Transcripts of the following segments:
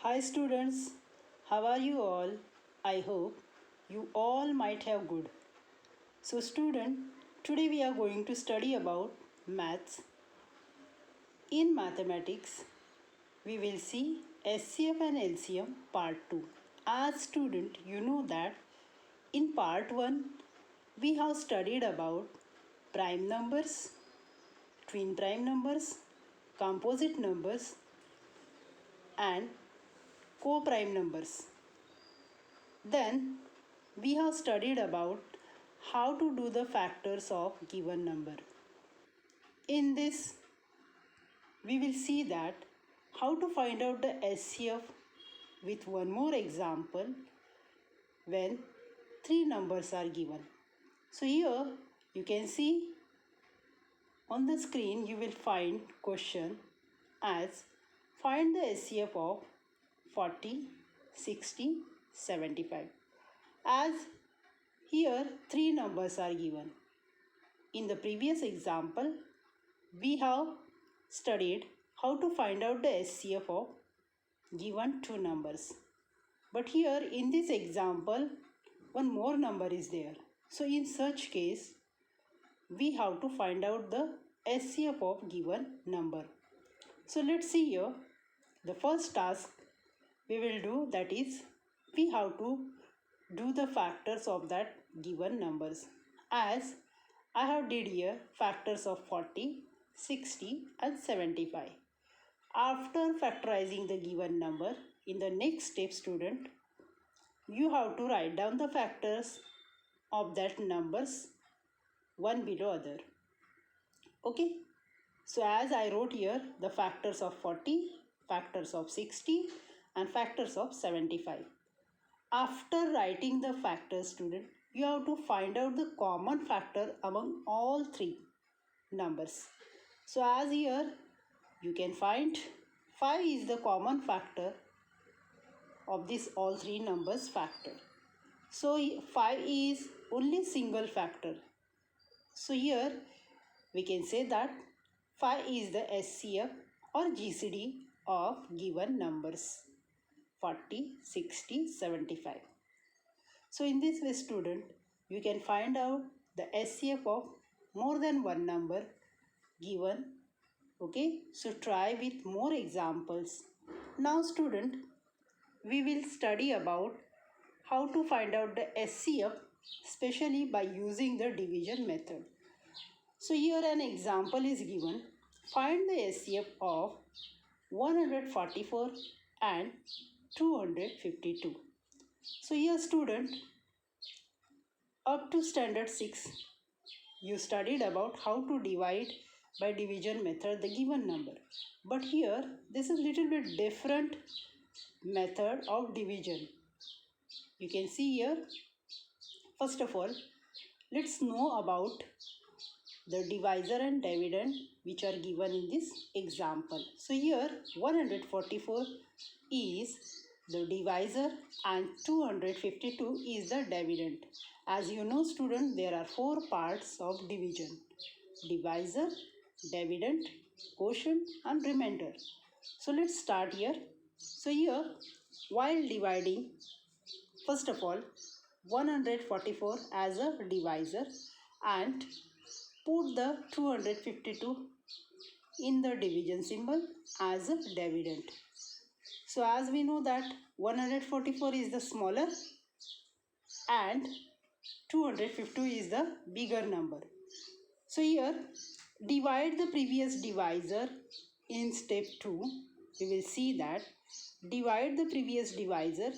Hi students, how are you all? I hope you all might have good. So student, today we are going to study about maths. In mathematics, we will see SCF and LCM part 2. As student, you know that in part 1 we have studied about prime numbers, twin prime numbers, composite numbers and co-prime numbers. Then we have studied about how to do the factors of given number. In this we will see that how to find out the SCF with one more example when three numbers are given. So here you can see on the screen you will find question as find the SCF of 40, 60, 75. As here three numbers are given. In the previous example, we have studied how to find out the SCF of given two numbers. But here in this example, one more number is there. So in such case, we have to find out the SCF of given number. So let's see here. The first task we will do, that is we have to do the factors of that given numbers. As I have did here factors of 40, 60 and 75. After factorizing the given number, in the next step student, you have to write down the factors of that numbers one below other. Okay. So as I wrote here the factors of 40, factors of 60 and factors of 75. After writing the factors student, you have to find out the common factor among all three numbers. So as here you can find 5 is the common factor of this all three numbers factor. So 5 is only single factor. So here we can say that 5 is the SCF or GCD of given numbers 40, 60, 75. So in this way student, you can find out the SCF of more than one number given. Okay, so try with more examples. Now student, we will study about how to find out the SCF, especially by using the division method. So here an example is given. Find the SCF of 144 and 252. So here student, up to standard 6, you studied about how to divide by division method the given number. But here this is little bit different method of division. You can see here, first of all, let's know about the divisor and dividend which are given in this example. So here 144 is the divisor and 252 is the dividend. As you know student, there are four parts of division: divisor, dividend, quotient and remainder. So let's start here. So here while dividing, first of all 144 as a divisor and put the 252 in the division symbol as a dividend. So as we know that 144 is the smaller and 250 is the bigger number. So here divide the previous divisor in step 2. We will see that divide the previous divisor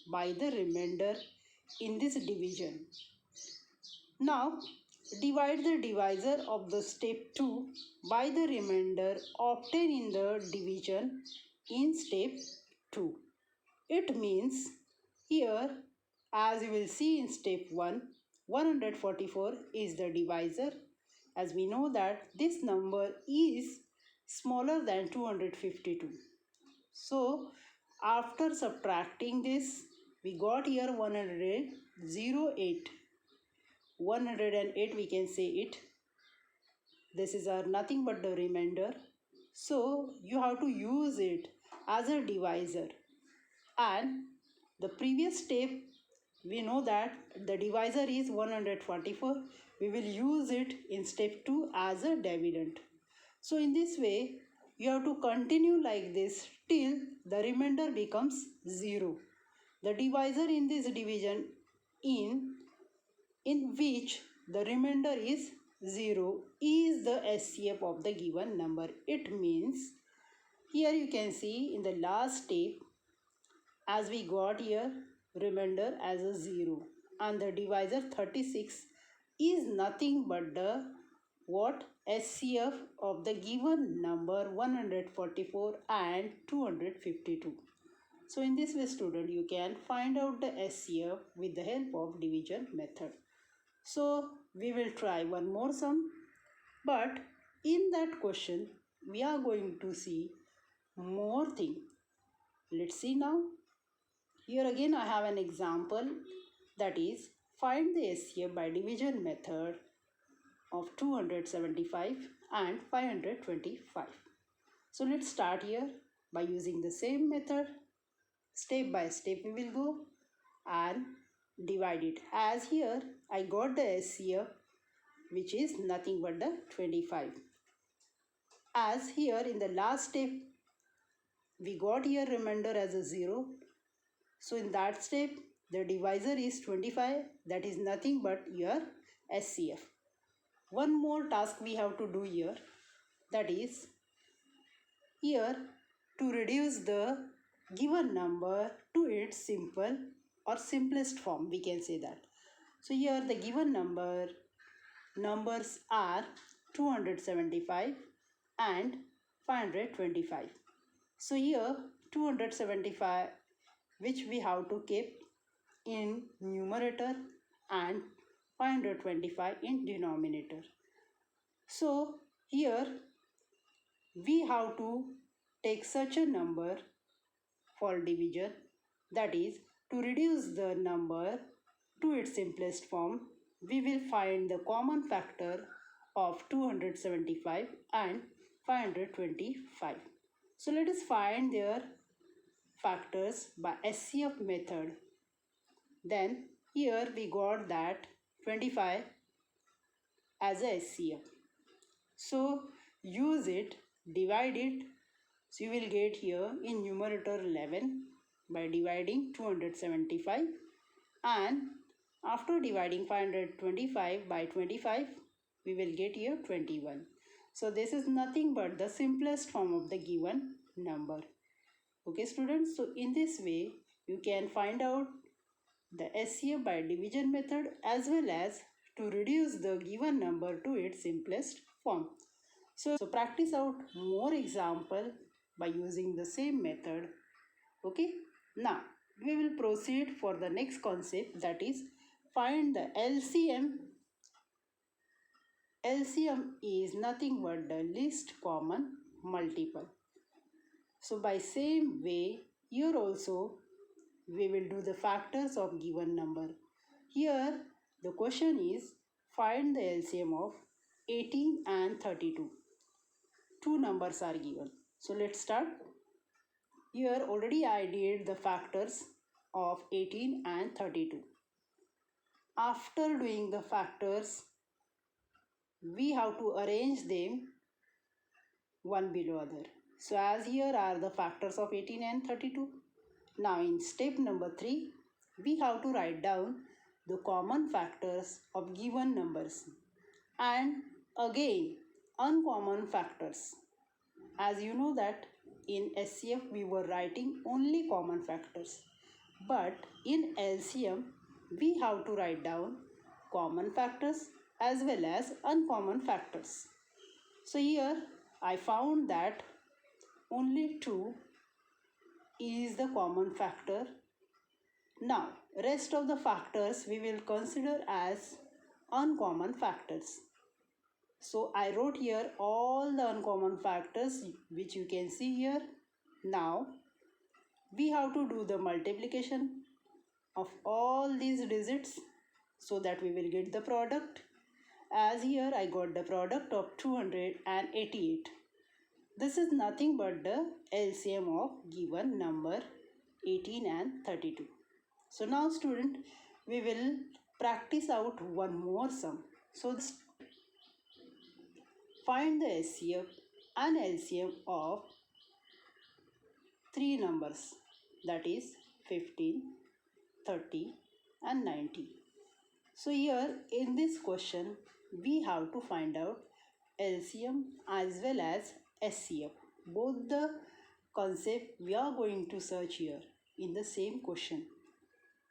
by the remainder in this division. Now divide the divisor of the step 2 by the remainder obtained in the division in step 2. It means here, as you will see in step 1, 144 is the divisor, as we know that this number is smaller than 252. So after subtracting this, we got here 108. 108 we can say it. This is our nothing but the remainder. So you have to use it as a divisor. And the previous step, we know that the divisor is 144. We will use it in step 2 as a dividend. So in this way, you have to continue like this till the remainder becomes 0. The divisor in this division in which the remainder is 0 is the SCF of the given number. It means here you can see in the last step, as we got here remainder as a 0, and the divisor 36 is nothing but the what SCF of the given number 144 and 252. So in this way student, you can find out the SCF with the help of division method. So we will try one more sum, but in that question we are going to see more thing. Let's see now. Here again I have an example, that is find the SCF by division method of 275 and 525. So let's start here by using the same method. Step by step we will go and divide it. As here I got the SCF which is nothing but the 25. As here in the last step we got here remainder as a 0. So in that step, the divisor is 25, that is nothing but your SCF. One more task we have to do here, that is here to reduce the given number to its simple or simplest form, we can say that. So here the given numbers are 275 and 525. So here 275 which we have to keep in numerator and 525 in denominator. So here we have to take such a number for division, that is to reduce the number to its simplest form. We will find the common factor of 275 and 525. So let us find their factors by SCF method. Then here we got that 25 as a SCF. So use it, divide it. So you will get here in numerator 11 by dividing 275, and after dividing 525 by 25 we will get here 21. So this is nothing but the simplest form of the given number. Okay students, so in this way you can find out the SCF by division method as well as to reduce the given number to its simplest form. So practice out more example by using the same method. Okay, now we will proceed for the next concept, that is find the LCM. LCM is nothing but the least common multiple. So by same way, here also we will do the factors of given number. Here the question is find the LCM of 18 and 32. Two numbers are given. So let's start. Here already I did the factors of 18 and 32. After doing the factors, we have to arrange them one below other. So as here are the factors of 18 and 32. Now in step number 3, we have to write down the common factors of given numbers and again uncommon factors. As you know that in SCF we were writing only common factors, but in LCM we have to write down common factors as well as uncommon factors. So here I found that only 2 is the common factor. Now rest of the factors we will consider as uncommon factors. So I wrote here all the uncommon factors which you can see here. Now we have to do the multiplication of all these digits so that we will get the product. As here I got the product of 288. This is nothing but the LCM of given number 18 and 32. So now student, we will practice out one more sum. So find the SCF and LCM of three numbers, that is 15, 30 and 90. So here in this question we have to find out LCM as well as SCF. Both the concept we are going to search here in the same question.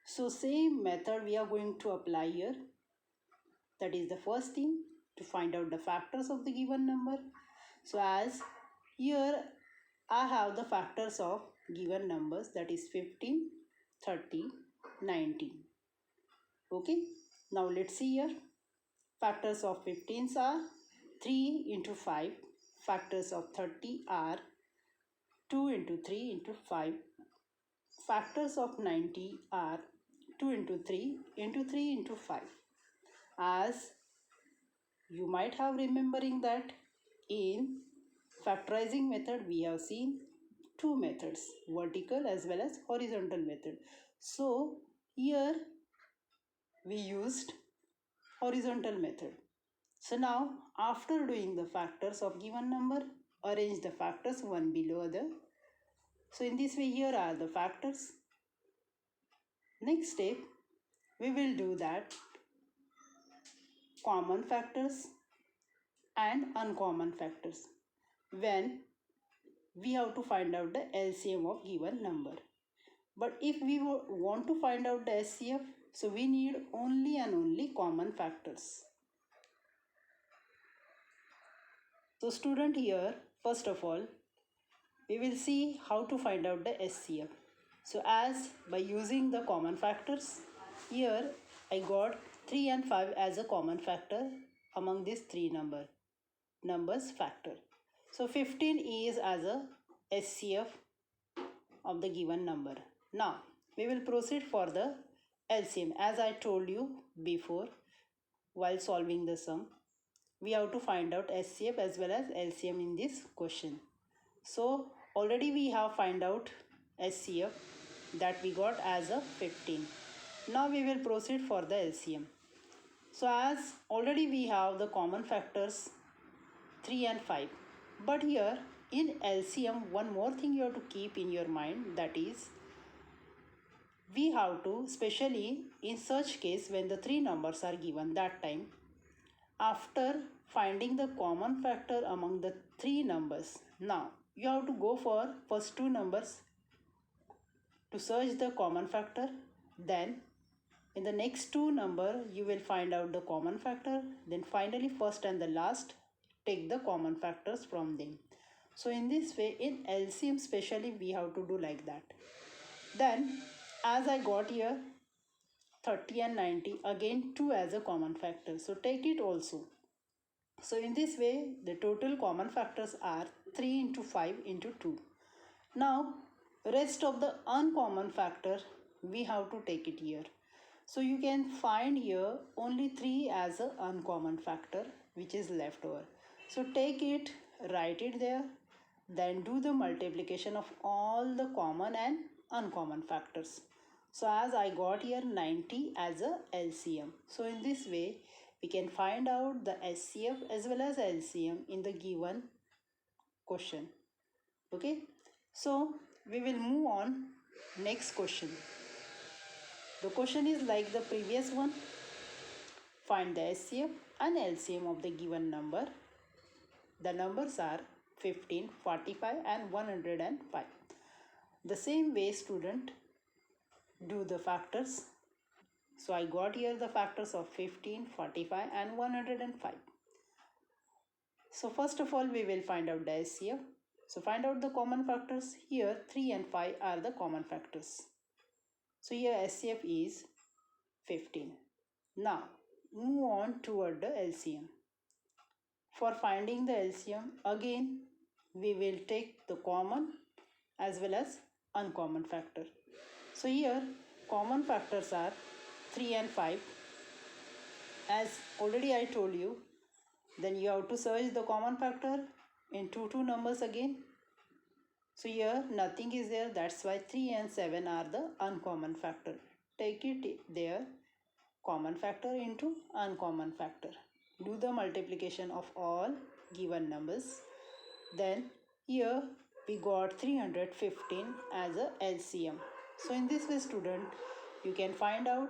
So same method we are going to apply here. That is the first thing, to find out the factors of the given number. So as here I have the factors of given numbers, that is 15, 30, 19. Okay, now let's see here. Factors of 15s are 3 into 5. Factors of 30 are 2 into 3 into 5. Factors of 90 are 2 into 3 into 3 into 5. As you might have remembering that in factorizing method we have seen two methods, vertical as well as horizontal method. So here we used horizontal method. So now after doing the factors of given number, arrange the factors one below other. So in this way here are the factors. Next step we will do that common factors and uncommon factors when we have to find out the LCM of given number. But if we want to find out the SCF, so we need only and only common factors. So student, here first of all we will see how to find out the SCF. So as by using the common factors, here I got 3 and 5 as a common factor among these three numbers factor. So 15 is as a SCF of the given number. Now we will proceed for the LCM. As I told you before while solving the sum, we have to find out SCF as well as LCM in this question. So already we have find out SCF, that we got as a 15. Now we will proceed for the LCM. So as already we have the common factors 3 and 5. But here in LCM one more thing you have to keep in your mind, that is we have to, especially in such case when the three numbers are given, that time after finding the common factor among the three numbers, now you have to go for first two numbers to search the common factor. Then in the next two number you will find out the common factor. Then finally first and the last, take the common factors from them. So in this way in LCM specially we have to do like that. Then as I got here 30 and 90, again 2 as a common factor, so take it also. So in this way the total common factors are 3 into 5 into 2. Now rest of the uncommon factor we have to take it here. So you can find here only 3 as a uncommon factor which is left over. So take it, write it there, then do the multiplication of all the common and uncommon factors. So as I got here 90 as a LCM. So in this way we can find out the SCF as well as LCM in the given question. Okay, so we will move on next question. The question is like the previous one. Find the SCF and LCM of the given number. The numbers are 15, 45 and 105. The same way student, do the factors. So I got here the factors of 15, 45 and 105. So first of all we will find out the SCF. So find out the common factors. Here 3 and 5 are the common factors. So here SCF is 15. Now move on toward the LCM. For finding the LCM, again we will take the common as well as uncommon factor. So here common factors are 3 and 5. As already I told you, then you have to search the common factor in two numbers again. So here nothing is there, that's why 3 and 7 are the uncommon factor. Take it there, common factor into uncommon factor. Do the multiplication of all given numbers. Then here we got 315 as a LCM. So in this way student, you can find out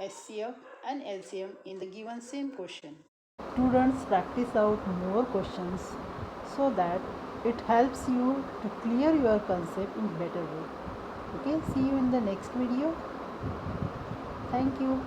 SCF and LCM in the given same question. Students practice out more questions so that it helps you to clear your concept in better way. Okay, see you in the next video. Thank you.